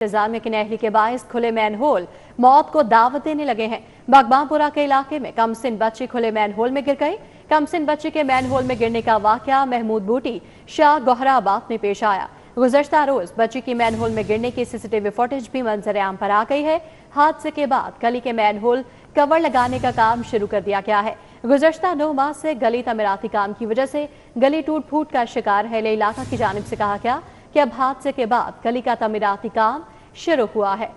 इंतजामिया की नहली के बायस खुले मैन होल मौत को दावत देने लगे हैं। बागबानपुरा के इलाके में कमसिन बच्ची खुले मैन होल में गिर गई। कमसिन बच्ची के मैन होल में गिरने का वाकया महमूद बूटी शाह गोहराबाद में पेश आया। गुज़श्ता रोज बच्ची की मैन होल में गिरने की सीसीटीवी फुटेज भी मंजर आम पर आ गई है। हादसे के बाद गली के मैन होल कवर लगाने का काम शुरू कर दिया गया है। गुज़श्ता 9 माह से गली तमीराती काम की वजह से गली टूट फूट का शिकार है। इलाका की जानिब से कहा गया कि अब हादसे के बाद गली का तमीराती काम शुरू हुआ है।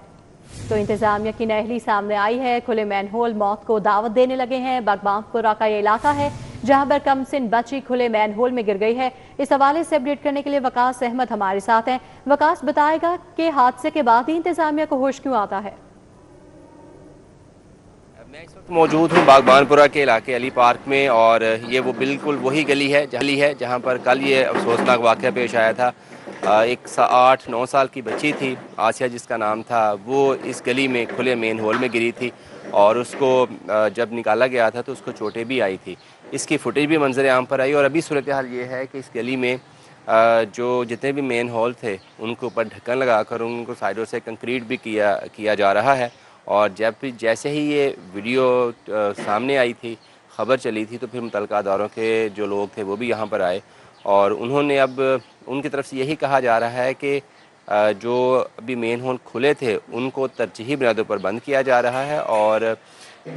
तो इंतजामिया की नहली सामने आई है। खुले मैन होल मौत को दावत देने लगे हैं। बागबानपुरा का ये इलाका है जहां पर कमसिन बच्ची खुले मैन होल में गिर गई है। इस हवाले से अपडेट करने के लिए वकास अहमद हमारे साथ हैं। वकास, बताएगा कि हादसे के बाद ही इंतजामिया को होश क्यों आता है? मैं इस वक्त मौजूद हूँ बागबानपुरा के इलाके अली पार्क में, और ये वो बिल्कुल वही गली है जहाँ पर कल ये अफसोसनाक वाक़या पेश आया था। एक 8-9 साल की बच्ची थी, आसिया जिसका नाम था, वो इस गली में खुले मेन होल में गिरी थी और उसको जब निकाला गया था तो उसको चोटें भी आई थी। इसकी फुटेज भी मंजर आम पर आई। और अभी सूरत हाल ये है कि इस गली में जो जितने भी मेन हॉल थे उनके ऊपर ढक्कन लगाकर उनको साइडों से कंक्रीट भी किया जा रहा है। और जैसे ही ये वीडियो सामने आई थी, ख़बर चली थी, तो फिर मुतल्लिका अदारों के जो लोग थे वो भी यहाँ पर आए और उन्होंने अब उनकी तरफ से यही कहा जा रहा है कि जो अभी मेन हॉल खुले थे उनको तरजीही बुनियादों पर बंद किया जा रहा है। और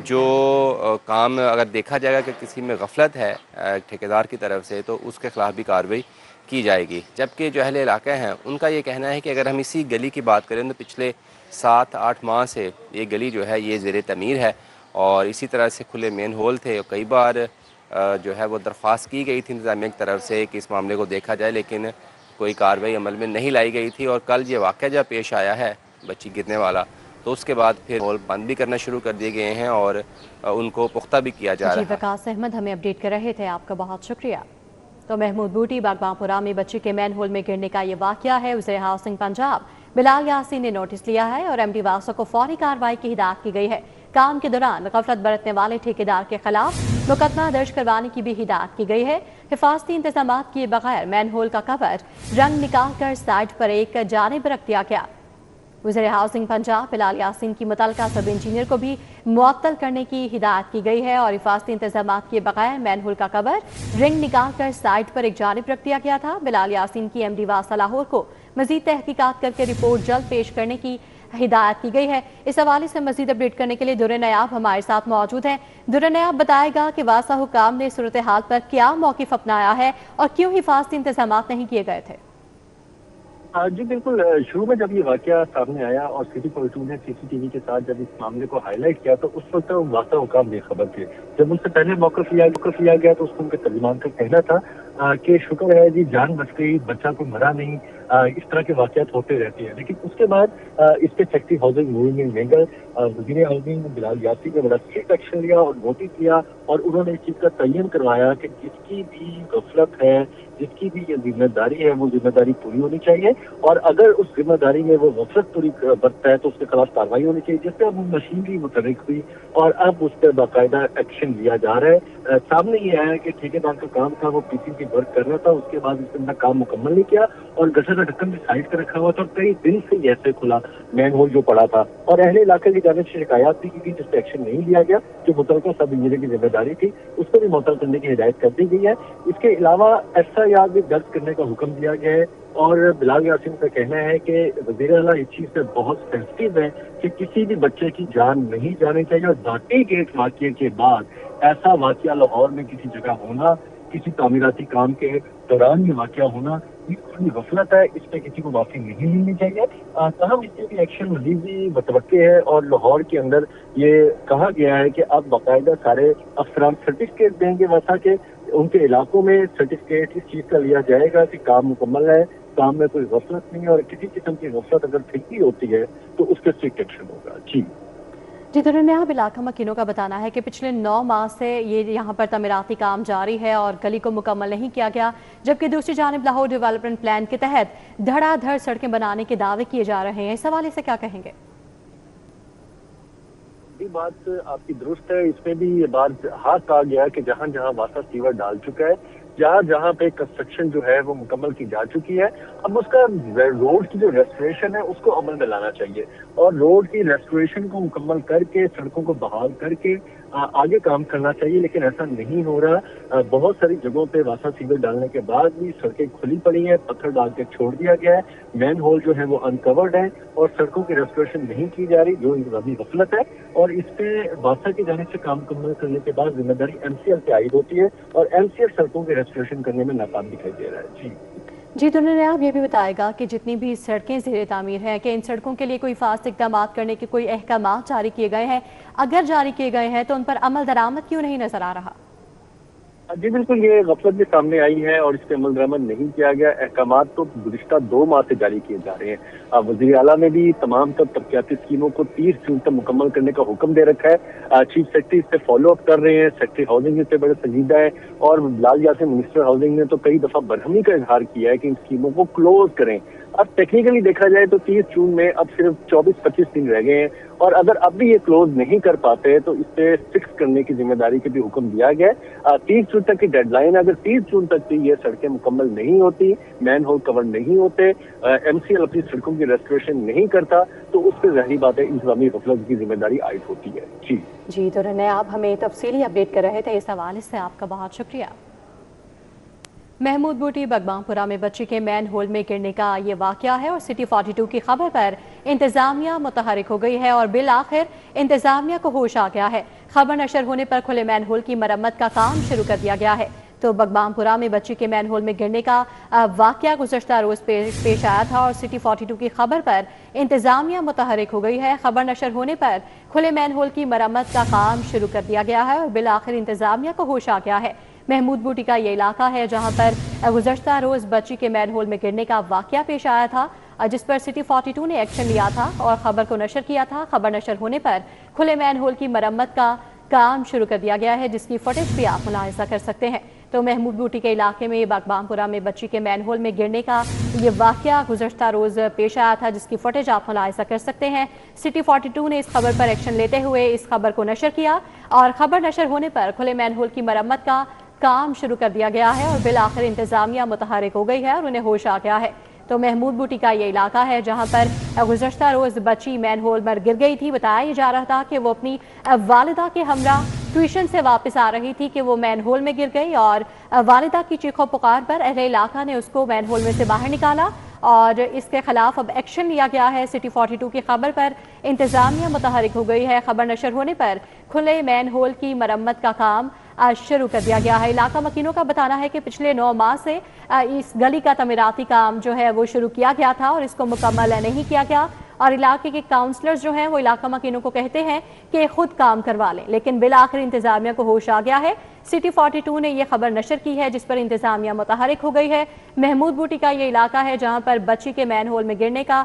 जो काम अगर देखा जाएगा कि किसी में गफलत है ठेकेदार की तरफ से, तो उसके ख़िलाफ़ भी कार्रवाई की जाएगी। जबकि जो अहले इलाका हैं उनका ये कहना है कि अगर हम इसी गली की बात करें तो पिछले 7-8 माह से ये गली जो है ये ज़ेरे तमीर है और इसी तरह से खुले मेन होल थे। कई बार जो है वो दरख्वास्त की गई थी इंतज़ामिया की तरफ से कि इस मामले को देखा जाए, लेकिन कोई कार्रवाई अमल में नहीं लाई गई थी। और कल ये वाक़या जब पेश आया है बच्ची गिरने वाला, तो उसके बाद फिर होल बंद भी करना शुरू कर दिए गए हैं और उनको पुख्ता भी किया जा रहा है। वकास अहमद हमें अपडेट कर रहे थे, आपका बहुत शुक्रिया। तो महमूद बूटी बागबानपुरा में बच्ची के मैन होल में गिरने का ये वाकया है। वज़ीर हाउसिंग पंजाब बिलाल यासीन ने नोटिस लिया है और एमडी वासा को फौरी कार्रवाई की हिदायत की गई है। काम के दौरान गफलत बरतने वाले ठेकेदार के खिलाफ मुकदमा दर्ज करवाने की भी हिदायत की गई है। हिफाजती इंतजाम किए बगैर मैन होल का कवर रंग निकाल कर साइड पर एक जानिब रख दिया गया। वज़ीर हाउसिंग पंजाब बिलाल यासीन की मुतल्लिका सब इंजीनियर को भी मुअत्तल करने की हिदायत की गई है और हिफाजती इंतजाम किए बगैर मैन होल का कवर रिंग निकाल कर साइड पर एक जानिब रख दिया गया था। बिलाल यासीन की एमडी वासा लाहौर को मजीद तहकीकात करके रिपोर्ट जल्द पेश करने की हिदायत की गई है। इस हवाले से मजीद अपडेट करने के लिए दुर्र नयाब हमारे साथ मौजूद हैं। दुर्र नयाब, बताएगा कि वासा हुकाम ने सूरत हाल पर क्या मौक़िफ़ अपनाया है और क्यों हिफाजती इंतजाम नहीं किए गए थे? जी बिल्कुल, शुरू में जब ये वाकया सामने आया और सिटी कोर्ट ने सीसीटीवी के साथ जब इस मामले को हाईलाइट किया तो उस वक्त वासा हुकाम बेखबर थे। जब उनसे पहले मौक़िफ़ लिया गया तो उसको उनके तर्जुमान का कहना था कि शुक्र है जी जान बच गई, बच्चा कोई मरा नहीं। इस तरह के वाकयात होते रहते हैं। लेकिन उसके बाद इस पे सेक्रेटरी हाउसिंग मूवमेंट मेंगल, वज़ीर हाउसिंग बिलाल यासीन ने बड़ा स्ट्रिक्ट एक्शन लिया और नोटिस लिया और उन्होंने इस चीज़ का तयन करवाया कि जिसकी भी गफलत है, जिसकी भी ये जिम्मेदारी है, वो जिम्मेदारी पूरी होनी चाहिए और अगर उस जिम्मेदारी में वो गफलत पूरी बरतता है तो उसके खिलाफ कार्रवाई होनी चाहिए। जिससे अब मशीनरी मुतहर्रिक हुई और अब उस पर बाकायदा एक्शन लिया जा रहा है। सामने ये आया कि ठेकेदार का काम था, वो पीसिंग की वर्क कर रहा था, उसके बाद उसने अपना काम मुकम्मल नहीं किया और गटर का ढक्कन भी साइड पर रखा हुआ था और कई दिन से ये ऐसे खुला मैन होल जो पड़ा था और अहले इलाके की जानिब से शिकायत भी की गई जिस पर एक्शन नहीं लिया गया। जो मुतल्लिका सब इंजीनियर की जिम्मेदारी थी उसको भी मुअत्तल करने की हिदायत कर दी गई है। इसके अलावा एफआईआर भी दर्ज करने का हुक्म दिया गया है और बिलाल यासीन का कहना है कि वज़ीर आला इस चीज़ से बहुत सेंसिटिव है कि किसी भी बच्चे की जान नहीं जानी चाहिए और दाटी गेट वाक़ये के बाद ऐसा वाक़या लाहौर में किसी जगह होना, किसी तामीराती काम के दौरान ये वाक़या होना, ये थोड़ी गफलत है, इस पर किसी को माफ़ी नहीं मिलनी चाहिए। तहम इससे भी एक्शन मजीद भी मुतवक्के है और लाहौर के अंदर ये कहा गया है कि अब बाकायदा सारे अफसरान सर्टिफिकेट देंगे वैसा के उनके इलाकों में सर्टिफिकेट इस चीज़ का लिया जाएगा कि काम मुकम्मल है, काम में कोई गफलत नहीं है और किसी किस्म की गफलत अगर फिर भी होती है तो उस पर स्ट्रिक्ट एक्शन होगा। जी दुर्र नयाब, इलाका मकीनों का बताना है कि पिछले 9 माह से ये यहाँ पर तमीराती काम जारी है और गली को मुकम्मल नहीं किया गया, जबकि दूसरी जानिब लाहौर डेवलपमेंट प्लान के तहत धड़ाधड़ सड़कें बनाने के दावे किए जा रहे हैं। इस हवाले से क्या कहेंगे? ये बात आपकी दुरुस्त है। इसमें भी ये बात हाथ कहा गया कि जहाँ जहाँ वासा सीवर डाल चुका है جہاں جہاں پہ کنسٹرکشن جو ہے وہ مکمل کی جا چکی ہے، اب اس کا روڈ کی جو ریسٹوریشن ہے اس کو عمل میں لانا چاہیے، اور روڈ کی ریسٹوریشن کو مکمل کر کے سڑکوں کو بحال کر کے آگے کام کرنا چاہیے، لیکن ایسا نہیں ہو رہا۔ بہت ساری جگہوں پہ واسا سیور ڈالنے کے بعد بھی سڑکیں کھلی پڑی ہیں، پتھر ڈال کے چھوڑ دیا گیا ہے، مین ہول جو ہے وہ انکورڈ ہے اور سڑکوں کی ریسٹوریشن نہیں کی جا رہی، جو انتظامی غفلت ہے، اور اس پہ واسا کی جانب سے کام مکمل کرنے کے بعد ذمہ داری ایم سی ایل پہ عائد ہوتی ہے، اور ایم سی ایل سڑکوں کی ریسٹوریشن کرنے میں ناکام دکھائی دے رہا ہے۔ جی تو انہوں نے آپ یہ بھی بتائے گا کہ جتنی بھی سڑکیں زیر تعمیر ہیں کہ ان سڑکوں کے لیے کوئی فاسد اقدامات کرنے کے کوئی احکامات جاری کیے گئے ہیں، اگر جاری کیے گئے ہیں تو ان پر عمل درآمد کیوں نہیں نظر آ رہا؟ جی بالکل، یہ غفلت بھی سامنے آئی ہے اور اس پہ عمل درآمد نہیں کیا گیا۔ احکامات تو گزشتہ 2 ماہ سے جاری کیے جا رہے ہیں۔ وزیر اعلیٰ نے بھی تمام تر ترقیاتی اسکیموں کو 30 جون تک مکمل کرنے کا حکم دے رکھا ہے۔ چیف سیکرٹری اس پہ فالو اپ کر رہے ہیں، سیکرٹری ہاؤسنگ اس پہ بڑے سنجیدہ ہے، اور بلال یاسین منسٹر ہاؤسنگ نے تو کئی دفعہ برہمی کا اظہار کیا ہے کہ ان اسکیموں کو کلوز کریں۔ اب ٹیکنیکلی دیکھا جائے تو 30 جون میں اب صرف 24-25 دن رہ گئے ہیں، اور اگر اب بھی یہ کلوز نہیں کر پاتے تو اس پہ فکس کرنے کی ذمہ داری کے بھی حکم دیا گیا ہے۔ 30 جون تک کی ڈیڈ لائن، اگر 30 جون تک بھی یہ سڑکیں مکمل نہیں ہوتی، مین ہول کور نہیں ہوتے، ایم سی ایل اپنی سڑکوں کی ریسٹوریشن نہیں کرتا، تو اس پہ ظاہری بات ہے انتظامی غفلت کی ذمہ داری عائد ہوتی ہے۔ جی تو رنے آپ ہمیں تفصیلی اپڈیٹ کر رہے تھے، اس حوالے سے آپ کا بہت شکریہ۔ محمود بوٹی بغباں پورہ میں بچی کے مین ہول میں گرنے کا یہ واقعہ ہے، اور سٹی 42 کی خبر پر انتظامیہ متحرک ہو گئی ہے اور بالآخر انتظامیہ کو ہوش آ گیا ہے۔ خبر نشر ہونے پر کھلے مین ہول کی مرمت کا کام شروع کر دیا گیا ہے۔ تو بغباں پورہ میں بچی کے مین ہول میں گرنے کا واقعہ گزشتہ روز پیش آیا تھا، اور سٹی 42 کی خبر پر انتظامیہ متحرک ہو گئی ہے۔ خبر نشر ہونے پر کھلے مین ہول کی مرمت کا کام شروع کر دیا گیا ہے اور بالآخر انتظامیہ کو ہوش آ گیا ہے۔ محمود بوٹی کا یہ علاقہ ہے جہاں پر گزشتہ روز بچی کے مین ہول میں گرنے کا واقعہ پیش آیا تھا، جس پر سٹی 42 نے ایکشن لیا تھا اور خبر کو نشر کیا تھا۔ خبر نشر ہونے پر کھلے مین ہول کی مرمت کا کام شروع کر دیا گیا ہے، جس کی فوٹیج بھی آپ ملاحظہ کر سکتے ہیں۔ تو محمود بوٹی کے علاقے میں بغباں پورہ میں بچی کے مین ہول میں گرنے کا یہ واقعہ گزشتہ روز پیش آیا تھا، جس کی فوٹیج آپ ملاحظہ کر سکتے ہیں۔ سٹی 42 نے اس خبر پر ایکشن لیتے ہوئے اس خبر کو نشر کیا، اور خبر نشر ہونے پر کھلے مین ہول کی مرمت کا کام شروع کر دیا گیا ہے، اور بالآخر انتظامیہ متحرک ہو گئی ہے اور انہیں ہوش آ گیا ہے۔ تو محمود بوٹی کا یہ علاقہ ہے جہاں پر گزشتہ روز بچی مین ہول میں گر گئی تھی۔ بتایا جا رہا تھا کہ وہ اپنی والدہ کے ہمراہ ٹیوشن سے واپس آ رہی تھی کہ وہ مین ہول میں گر گئی، اور والدہ کی چیخو پکار پر اہل علاقہ نے اس کو مین ہول میں سے باہر نکالا، اور اس کے خلاف اب ایکشن لیا گیا ہے۔ سٹی 42 کی خبر پر انتظامیہ متحرک ہو گئی ہے۔ خبر نشر ہونے پر کھلے مین ہول کی مرمت کا کام شروع کر دیا گیا ہے۔ علاقہ مکینوں کا بتانا ہے کہ پچھلے 9 ماہ سے اس گلی کا تعمیراتی کام جو ہے وہ شروع کیا گیا تھا اور اس کو مکمل نہیں کیا گیا، اور علاقے کے کاؤنسلرز جو ہیں وہ علاقہ مکینوں کو کہتے ہیں کہ خود کام کروا لیں، لیکن بالآخر انتظامیہ کو ہوش آ گیا ہے۔ سٹی 42 نے یہ خبر نشر کی ہے جس پر انتظامیہ متحرک ہو گئی ہے۔ محمود بوٹی کا یہ علاقہ ہے جہاں پر بچی کے مین ہول میں گرنے کا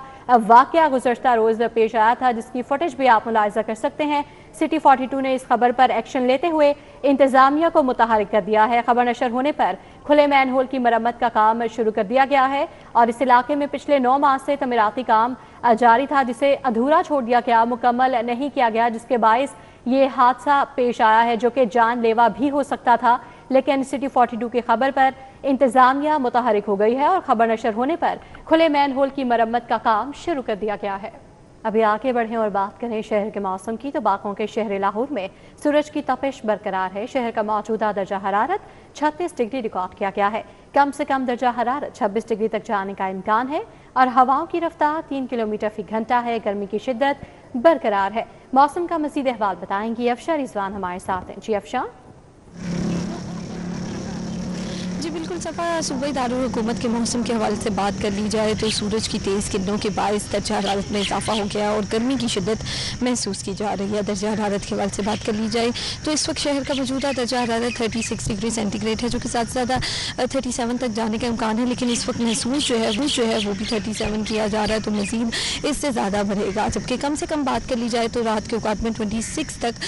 واقعہ گزشتہ روز پیش آیا تھا، جس کی فوٹیج بھی آپ ملاحظہ کر سکتے ہیں۔ سٹی 42 نے اس خبر پر ایکشن لیتے ہوئے انتظامیہ کو متحرک کر دیا ہے۔ خبر نشر ہونے پر کھلے مین ہول کی مرمت کا کام شروع کر دیا گیا ہے، اور اس علاقے میں پچھلے 9 ماہ سے تعمیراتی کام جاری تھا، جسے ادھورا چھوڑ دیا گیا، مکمل نہیں کیا گیا، جس کے باعث یہ حادثہ پیش آیا ہے جو کہ جان لیوا بھی ہو سکتا تھا، لیکن سٹی 42 کی خبر پر انتظامیہ متحرک ہو گئی ہے اور خبر نشر ہونے پر کھلے مین ہول کی مرمت کا کام شروع کر دیا گیا ہے۔ ابھی آگے بڑھیں اور بات کریں شہر کے موسم کی، تو باغوں کے شہر لاہور میں سورج کی تپش برقرار ہے۔ شہر کا موجودہ درجہ حرارت 36 ڈگری ریکارڈ کیا گیا ہے۔ کم سے کم درجہ حرارت 26 ڈگری تک جانے کا امکان ہے، اور ہواؤں کی رفتار 3 کلومیٹر فی گھنٹہ ہے۔ گرمی کی شدت برقرار ہے۔ موسم کا مزید احوال بتائیں گی افشا رضوان ہمارے ساتھ ہیں۔ جی افشا۔ جی بالکل صفا، صوبائی دارالحکومت کے موسم کے حوالے سے بات کر لی جائے تو سورج کی تیز کرنوں کے باعث درجہ حرارت میں اضافہ ہو گیا اور گرمی کی شدت محسوس کی جا رہی ہے۔ درجہ حرارت کے حوالے سے بات کر لی جائے تو اس وقت شہر کا موجودہ درجہ حرارت 36 ڈگری سینٹی گریڈ ہے، جو کہ زیادہ سے زیادہ 37 تک جانے کا امکان ہے، لیکن اس وقت محسوس جو ہے وہ بھی 37 کیا جا رہا ہے، تو مزید اس سے زیادہ بڑھے گا۔ جبکہ کم سے کم بات کر لی جائے تو رات کے اوقات میں 26 تک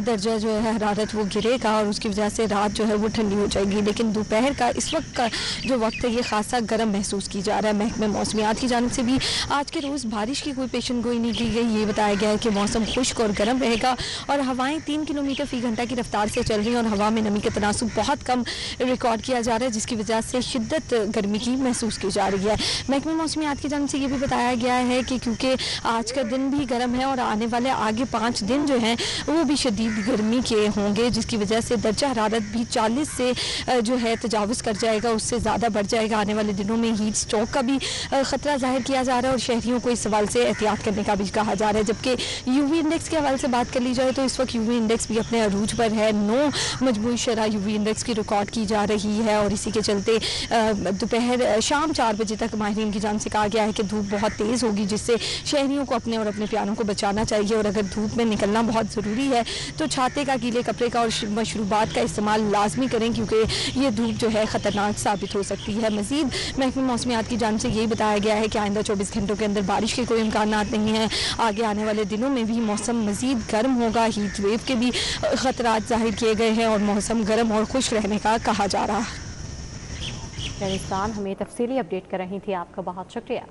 درجہ جو ہے حرارت وہ گرے گا، اور اس کی وجہ سے رات جو ہے وہ ٹھنڈی ہو جائے گی، لیکن دوپہر کا का इस वक्त का जो वक्त है ये खासा गर्म महसूस की जा रहा है। महकमे मौसमियात की जानिब से भी आज के रोज़ बारिश की कोई पेशन गोई नहीं की गई। ये बताया गया है कि मौसम खुश्क और गर्म रहेगा और हवाएं 3 किलोमीटर फी घंटा की रफ्तार से चल रही हैं और हवा में नमी का तनासुब बहुत कम रिकॉर्ड किया जा रहा है, जिसकी वजह से शिद्दत गर्मी की महसूस की जा रही है। महकमे मौसमियात की जानिब से ये भी बताया गया है कि क्योंकि आज का दिन भी गर्म है और आने वाले आगे 5 दिन जो हैं वो भी शदीद गर्मी के होंगे, जिसकी वजह से दर्जा हरारत भी 40 से जो है तजावुज़ कर जाएगा, उससे ज़्यादा बढ़ जाएगा। आने वाले दिनों में हीट स्ट्रोक का भी ख़तरा जाहिर किया जा रहा है और शहरियों को इस सवाल से एहतियात करने का भी कहा जा रहा है। जबकि यूवी इंडेक्स के हवाले से बात कर ली जाए तो इस वक्त यूवी इंडेक्स भी अपने अरूज पर है। 9 मजमूई शरह यूवी इंडेक्स की रिकॉर्ड की जा रही है और इसी के चलते शाम 4 बजे तक माहिरीन की जानिब से कहा गया है कि धूप बहुत तेज़ होगी, जिससे शहरियों को अपने और अपने प्यारों को बचाना चाहिए और अगर धूप में निकलना बहुत ज़रूरी है तो छाते का, गीले कपड़े का और मशरूबात का इस्तेमाल लाजमी करें, क्योंकि ये धूप जो है ख़तरनाक साबित हो सकती है। मज़ीद महकमे मौसमियात की जानिब से यही बताया गया है कि आइंदा 24 घंटों के अंदर बारिश के कोई इम्कानात नहीं हैं। आगे आने वाले दिनों में भी मौसम मज़ीद गर्म होगा, हीट वेव के भी ख़तरात ज़ाहिर किए गए हैं और मौसम गर्म और खुश रहने का कहा जा रहा है। पाकिस्तान हमें तफसीली अपडेट कर रही थी, आपका बहुत शुक्रिया।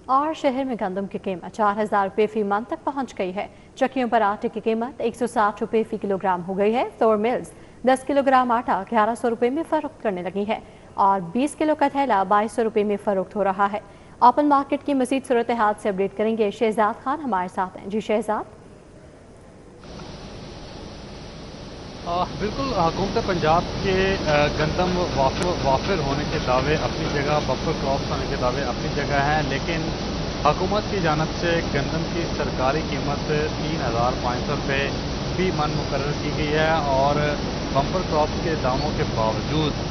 और शहर में गंदम की कीमत 4000 रुपये फी मन तक पहुंच गई है। चक्कियों पर आटे की कीमत 160 रुपये फी किलोग्राम हो गई है। फ्लोर मिल्स 10 किलोग्राम आटा 1100 रुपये में फरोख्त करने लगी है और 20 किलो का थैला 2200 रुपये में फरोख्त हो रहा है। ओपन मार्केट की मज़ीद सूरत हाल से अपडेट करेंगे शहजाद खान हमारे साथ हैं। जी शहजाद। बिल्कुल, हुकूमत पंजाब के गंदम वाफिर होने के दावे अपनी जगह, बफर क्रॉप्स होने के दावे अपनी जगह हैं, लेकिन हुकूमत की जानब से गंदम की सरकारी कीमत 3500 रुपये फी मन मुकर्रर की गई है और बम्पर क्रॉप्स के दामों के बावजूद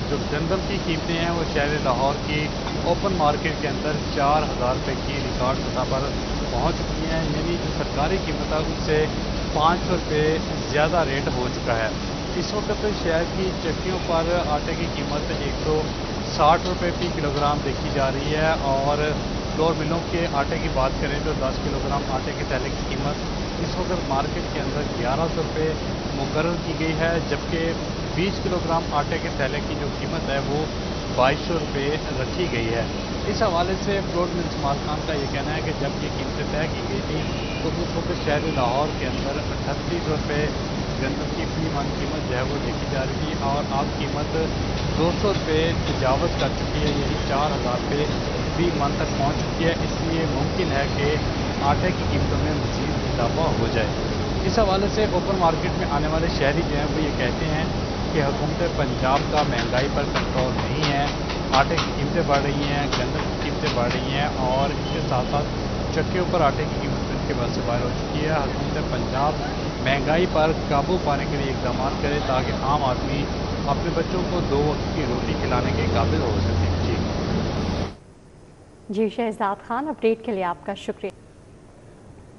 जो गंदम की कीमतें हैं वो शहर लाहौर की ओपन मार्केट के अंदर 4000 रुपये की रिकॉर्ड सतह पर पहुँच चुकी हैं। यानी जो सरकारी कीमत है उससे 500 रुपये ज़्यादा रेट हो चुका है। इस वक्त शहर की चक्कियों पर आटे की कीमत 160 रुपये फी किलोग्राम देखी जा रही है और फ्लोर मिलों के आटे की बात करें तो 10 किलोग्राम आटे के थैले की कीमत इस वक्त मार्केट के अंदर 1100 रुपये मुकर्रर की गई है, जबकि 20 किलोग्राम आटे के थैले की जो कीमत है वो 2200 रुपये रखी गई है। इस हवाले से फ्लोर मिल्स मालिकान का ये कहना है कि जब ये कीमतें तय की गई थी तो उस वक्त शहर लाहौर के अंदर 38 रुपये गंदम की फी मन कीमत जो है वो देखी जा रही थी और अब कीमत 200 रुपये तजावज़ कर चुकी है, यही 4000 रुपये फी मन तक पहुँच चुकी है। इसलिए मुमकिन है कि आटे की कीमतों में मज़ीद इजाफा हो जाए। इस हवाले से ओपन मार्केट में आने वाले शहरी जो हैं वो ये कहते हैं कि हुकूमत पंजाब का महंगाई पर कंट्रोल नहीं है, आटे की कीमतें बढ़ रही हैं, गंदम की कीमतें बढ़ रही हैं और इसके साथ साथ चक्कियों पर आटे की कीमत इनके बाद से बाहर हो चुकी है। हुकूमत पंजाब महंगाई पर काबू पाने के लिए इकदाम करे ताकि आम आदमी अपने बच्चों को 2 वक्त की रोटी खिलाने के काबिल हो सके। जी शहजाद खान, अपडेट के लिए आपका शुक्रिया।